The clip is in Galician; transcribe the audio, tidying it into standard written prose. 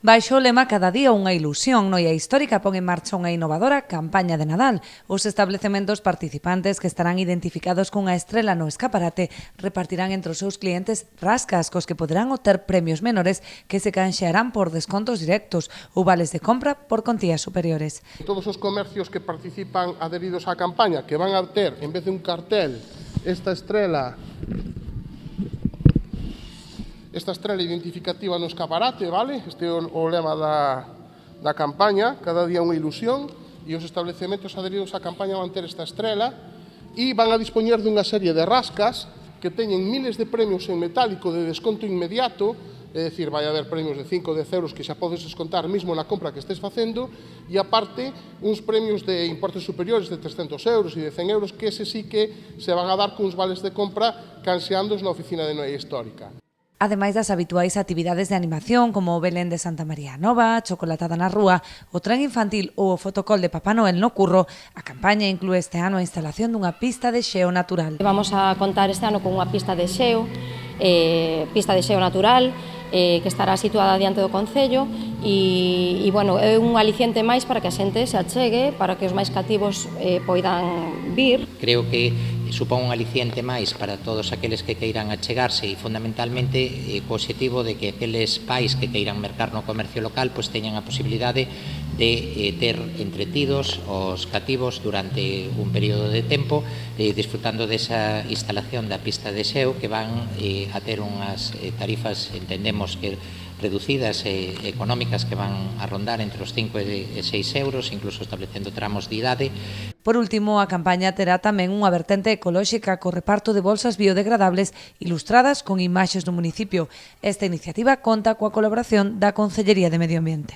Baixo o lema Cada día unha ilusión, Noia Histórica pon en marcha unha innovadora campaña de Nadal. Os establecementos participantes que estarán identificados cunha estrela no escaparate repartirán entre os seus clientes rascas cos que poderán obter premios menores que se canxearán por descontos directos ou vales de compra por contías superiores. Todos os comercios que participan adheridos á campaña que van a ter, en vez de un cartel, esta estrela identificativa no escaparate, vale? Este é o lema da campaña, cada día unha ilusión, e os establecementos adheridos á campaña van ter esta estrela e van a dispoñer dunha serie de rascas que teñen miles de premios en metálico de desconto inmediato, é dicir, vai haber premios de 5 ou 10 euros que xa podes descontar mesmo na compra que estés facendo, e aparte uns premios de importes superiores de 300 euros e de 100 euros que ese sí que se van a dar cuns vales de compra canxeandos na oficina de Noia Histórica. Ademais das habituais actividades de animación como o Belén de Santa María Nova, a chocolatada na rúa, o tren infantil ou o fotocol de Papá Noel no curro, a campaña inclúe este ano a instalación dunha pista de xeo natural. Vamos a contar este ano con unha pista de xeo natural, que estará situada diante do Concello e bueno, é un aliciente máis para que a xente se achegue, para que os máis cativos poidan vir. Creo que supón un aliciente máis para todos aqueles que queiran achegarse e fundamentalmente co objetivo de que aqueles pais que queiran mercar no comercio local pois teñan a posibilidade de ter entretidos os cativos durante un período de tempo disfrutando desa instalación da pista de xeo que van a ter unhas tarifas, entendemos que reducidas e económicas que van a rondar entre os 5 e 6 euros, incluso establecendo tramos de idade. Por último, a campaña terá tamén unha vertente ecolóxica co reparto de bolsas biodegradables ilustradas con imaxes do municipio. Esta iniciativa conta coa colaboración da Concellería de Medio Ambiente.